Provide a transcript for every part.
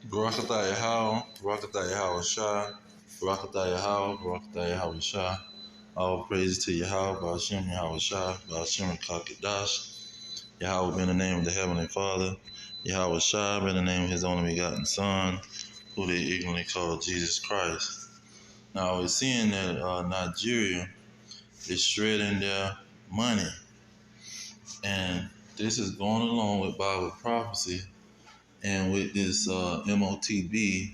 Barakatah Yahweh, Barakatah Yahweh Shah, Barakatah Yahweh, Barakatah Yahweh Shah. All praises to Yahweh, Ba'ashem Yahweh Shah, Ba'ashem Kakadash. Yahweh be in the name of the Heavenly Father. Yahweh Shah be in the name of His only begotten Son, who they ignorantly call Jesus Christ. Now we're seeing that Nigeria is shredding their money, and this is going along with Bible prophecy and with this MOTB.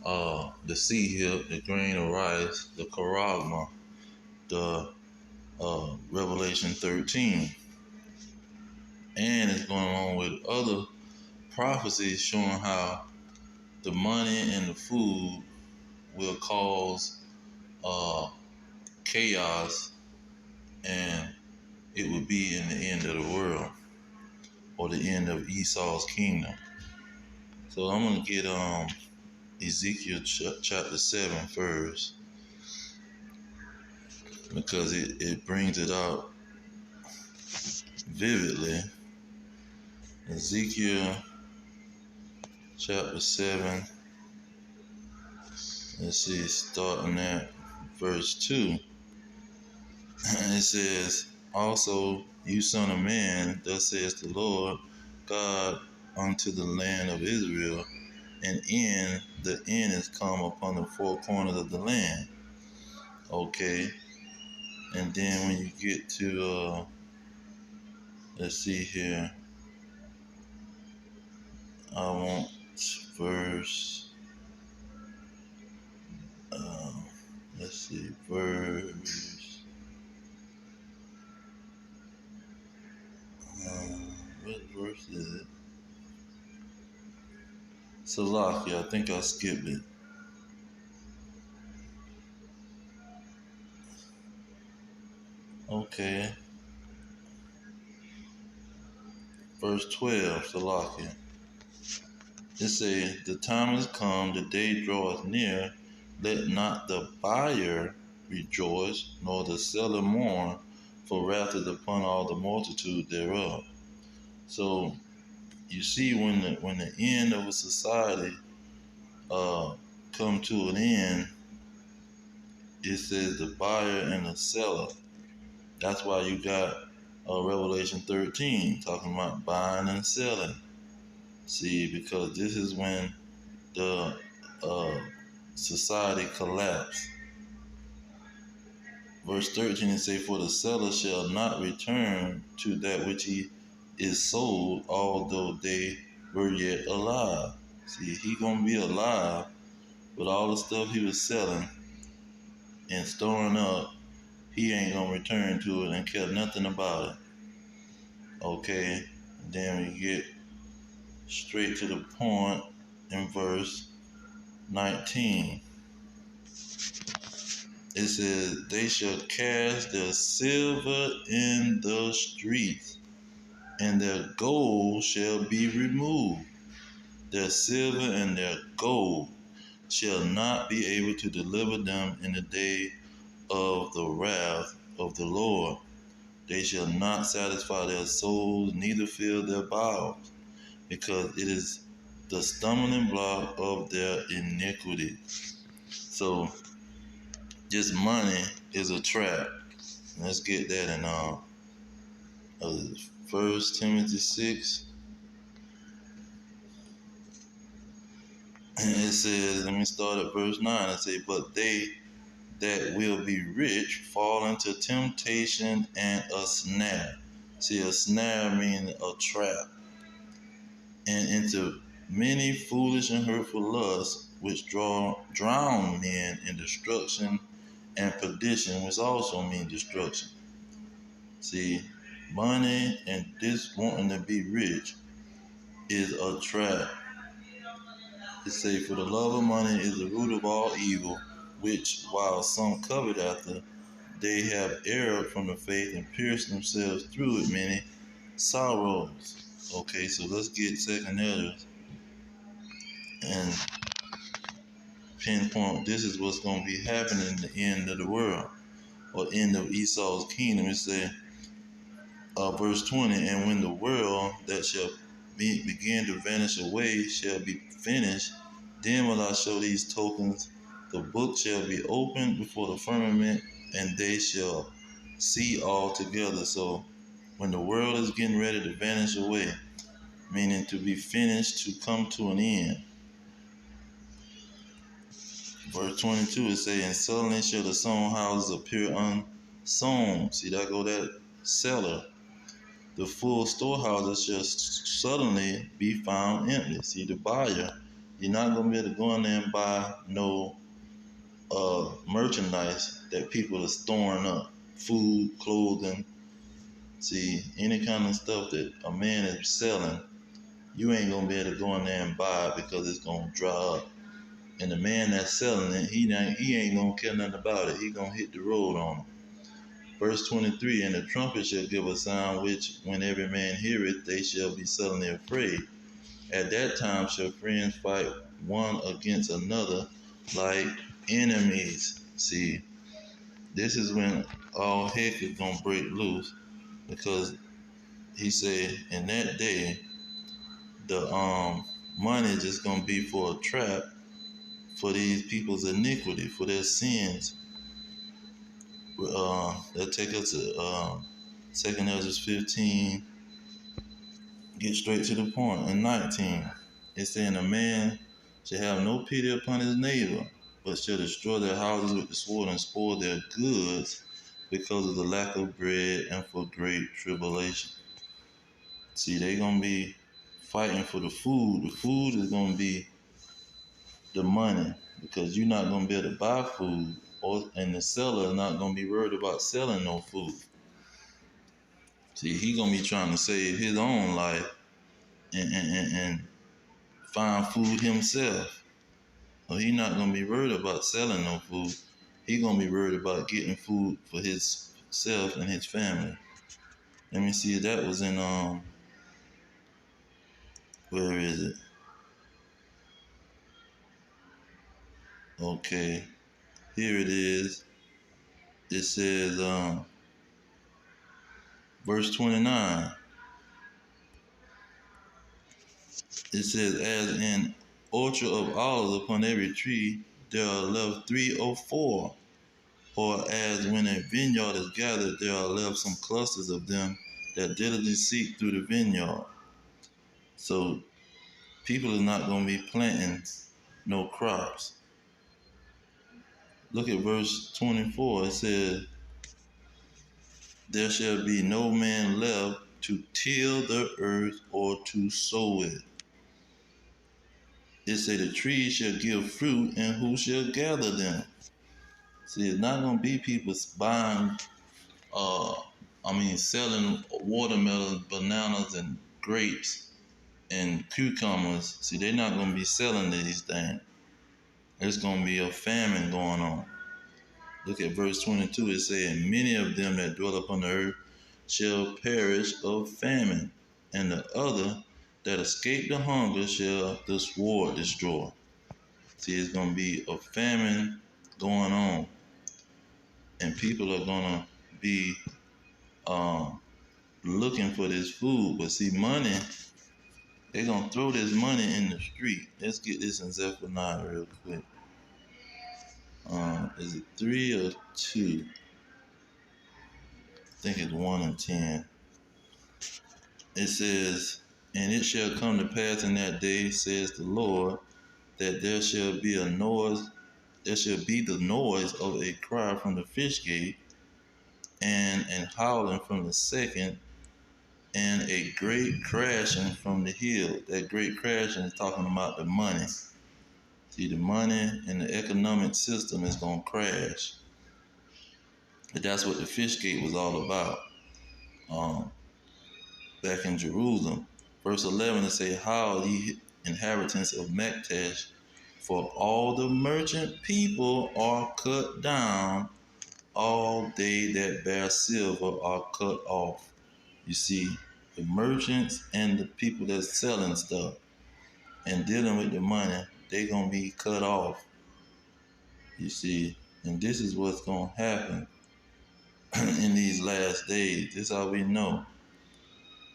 The sea the grain of rice, the charagma, the Revelation 13. And it's going on with other prophecies showing how the money and the food will cause uh, chaos, and it will be in the end of the world, or the end of Esau's kingdom. So I'm going to get Ezekiel chapter 7 first, because it brings it out vividly. Ezekiel chapter 7, let's see, starting at verse 2. It says, "Also, you son of man, thus says the Lord God unto the land of Israel, the end is come upon the four corners of the land." Okay, and then when you get to, let's see here, I want verse, uh, let's see, what verse is it? Salakia, I think I skipped it. Okay, verse 12, Salakia. It says, "The time is come, the day draweth near. Let not the buyer rejoice, nor the seller mourn, for wrath is upon all the multitude thereof." So you see, when the end of a society come to an end, it says the buyer and the seller. That's why you got Revelation 13 talking about buying and selling. See, because this is when the society collapsed. Verse 13 it say, "For the seller shall not return to that which he is sold, although they were yet alive." See, he gonna be alive, but all the stuff he was selling and storing up, he ain't gonna return to it and care nothing about it. Okay, then we get straight to the point in verse 19. It says, "They shall cast their silver in the streets, and their gold shall be removed. Their silver and their gold shall not be able to deliver them in the day of the wrath of the Lord. They shall not satisfy their souls, neither fill their bowels, because it is the stumbling block of their iniquity." So this money is a trap. Let's get that in 1 Timothy 6. And it says, let me start at verse 9. It says, "But they that will be rich fall into temptation and a snare." See, a snare means a trap. "And into many foolish and hurtful lusts, which drown men in destruction and perdition," which also means destruction. See, money and this wanting to be rich is a trap. It say, "For the love of money is the root of all evil, which while some covet after, they have erred from the faith and pierced themselves through it many sorrows." Okay, so let's get second letters and pinpoint this is what's going to be happening in the end of the world, or end of Esau's kingdom. It says, verse 20, "And when the world that shall begin to vanish away shall be finished, then will I show these tokens. The book shall be opened before the firmament, and they shall see all together. So when the world is getting ready to vanish away, meaning to be finished, to come to an end. Verse 22, it says, and suddenly shall the sown houses appear unsown. See, that go that cellar. The full storehouses shall suddenly be found empty. See, the buyer, you're not going to be able to go in there and buy no merchandise that people are storing up. Food, clothing. See, any kind of stuff that a man is selling, you ain't going to be able to go in there and buy it because it's going to dry up. And the man that's selling it, he ain't going to care nothing about it. He going to hit the road on it. Verse 23, and the trumpet shall give a sound, which when every man heareth, they shall be suddenly afraid. At that time shall friends fight one against another like enemies. See, this is when all heck is going to break loose, because he said in that day, the money is just going to be for a trap for these people's iniquity, for their sins. That take us to 2 Ezra 15. Get straight to the point. In 19, it's saying a man shall have no pity upon his neighbor, but shall destroy their houses with the sword and spoil their goods because of the lack of bread and for great tribulation. See, they're going to be fighting for the food. The food is going to be the money, because you're not going to be able to buy food, and the seller is not going to be worried about selling no food. See, he's going to be trying to save his own life and find food himself. So he's not going to be worried about selling no food. He's going to be worried about getting food for himself and his family. Let me see if that was in, where is it? Okay, here it is. It says, verse 29. It says, as in orchard of olives upon every tree, there are left 3 or 4. Or as when a vineyard is gathered, there are left some clusters of them that diligently seek through the vineyard. So people are not going to be planting no crops. Look at verse 24. It says, there shall be no man left to till the earth or to sow it. It says the trees shall give fruit, and who shall gather them? See, it's not going to be people buying, selling watermelons, bananas, and grapes and cucumbers. See, they're not going to be selling these things. There's going to be a famine going on. Look at verse 22. It says, and many of them that dwell upon the earth shall perish of famine, and the other that escape the hunger shall the sword destroy. See, it's going to be a famine going on, and people are going to be looking for this food. But see, money, they're going to throw this money in the street. Let's get this in Zephaniah real quick. Is it 3 or 2? I think it's 1 and 10. It says, and it shall come to pass in that day, says the Lord, that there shall be the noise of a cry from the fish gate, and howling from the second, and a great crashing from the hill. That great crashing is talking about the money. See, the money and the economic system is going to crash. But that's what the fish gate was all about. Back in Jerusalem. Verse 11, it say, howl ye inhabitants of Maktesh, for all the merchant people are cut down, all they that bear silver are cut off. You see, the merchants and the people that's selling stuff and dealing with the money, they're going to be cut off. You see, and this is what's going to happen in these last days. This is how we know.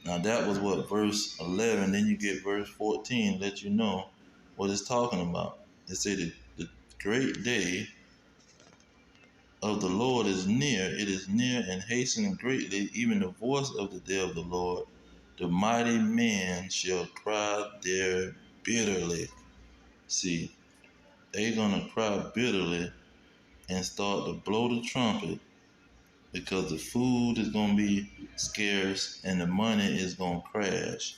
Now that was what verse 11. Then you get verse 14, let you know what it's talking about. It said the great day of the Lord is near. It is near and hastening greatly, even the voice of the day of the Lord. The mighty men shall cry there bitterly. See, they're going to cry bitterly and start to blow the trumpet because the food is going to be scarce and the money is going to crash.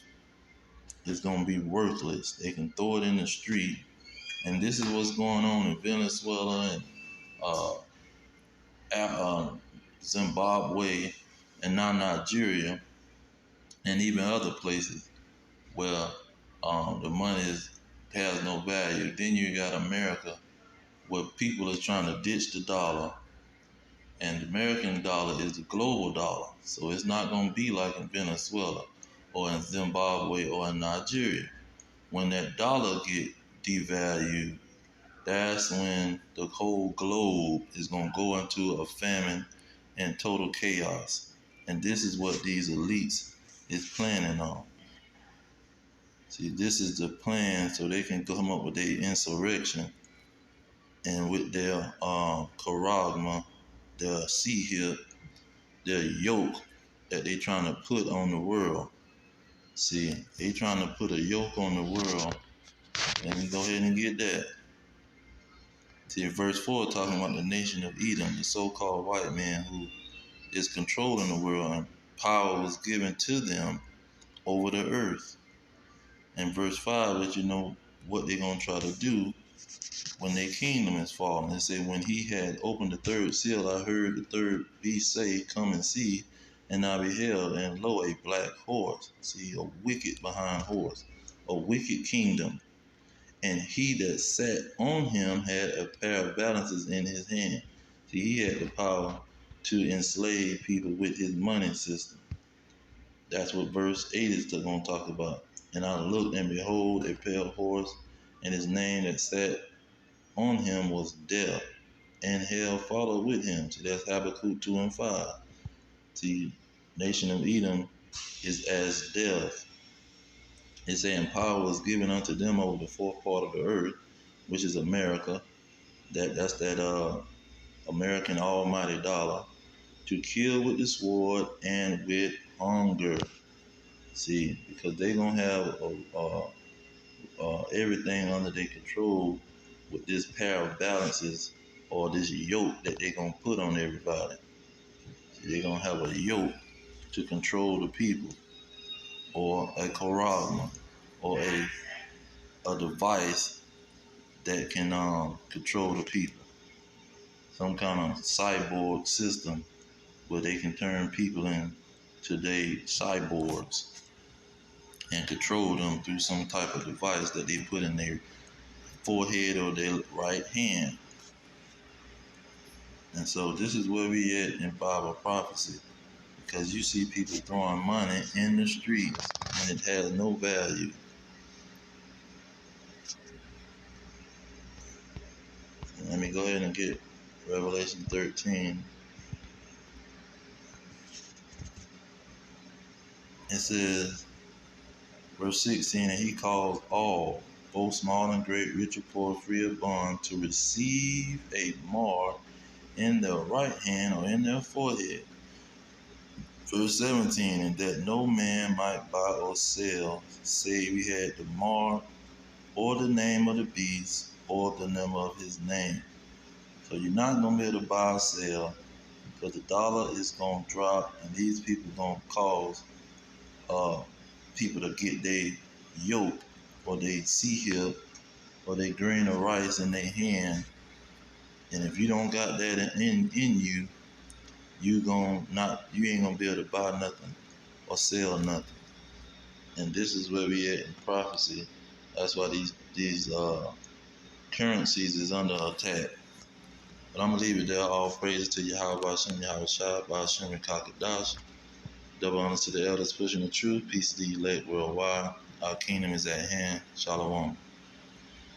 It's going to be worthless. They can throw it in the street. And this is what's going on in Venezuela and uh, Zimbabwe and now Nigeria and even other places where the money has no value. Then you got America where people are trying to ditch the dollar, and the American dollar is the global dollar. So it's not going to be like in Venezuela or in Zimbabwe or in Nigeria. When that dollar get devalued, that's when the whole globe is going to go into a famine and total chaos. And this is what these elites is planning on. See, this is the plan so they can come up with their insurrection and with their charagma, their hip, their yoke that they trying to put on the world. See, they trying to put a yoke on the world. Let me go ahead and get that. See, verse 4 talking about the nation of Edom, the so-called white man who is controlling the world, and power was given to them over the earth. And verse 5 let you know what they're going to try to do when their kingdom is fallen. It said, when he had opened the third seal, I heard the third beast say, come and see. And I beheld, and lo, a black horse. See, a wicked behind horse, a wicked kingdom. And he that sat on him had a pair of balances in his hand. See, he had the power to enslave people with his money system. That's what verse 8 is going to talk about. And I looked, and behold, a pale horse, and his name that sat on him was Death, and hell followed with him. See, that's Habakkuk 2 and 5. See, nation of Edom is as death. It's saying power was given unto them over the fourth part of the earth, which is America. That's that American almighty dollar, to kill with the sword and with hunger. See, because they're gonna have everything under their control with this pair of balances or this yoke that they're gonna put on everybody. See, they're gonna have a yoke to control the people, or a charagma, or a device that can control the people. Some kind of cyborg system where they can turn people into their cyborgs and control them through some type of device that they put in their forehead or their right hand. And so this is where we at in Bible prophecy, because you see people throwing money in the streets and it has no value. Let me go ahead and get Revelation 13. It says, verse 16, and he calls all, both small and great, rich or poor, free or bond, to receive a mark in their right hand or in their forehead. Verse 17, and that no man might buy or sell, save he had the mark or the name of the beast or the number of his name. So you're not going to be able to buy or sell, because the dollar is going to drop, and these people going to cause people to get their yoke or their hip or their grain of rice in their hand. And if you don't got that in you, you ain't gonna be able to buy nothing or sell nothing. And this is where we at in prophecy. That's why these currencies is under attack. But I'm gonna leave it there. All praises to Yahweh, Ba'ashem, Yahweh Shai, Ba'ashem, and Kakadash. Double honors to the elders pushing the truth. Peace to the elect worldwide. Our kingdom is at hand. Shalom.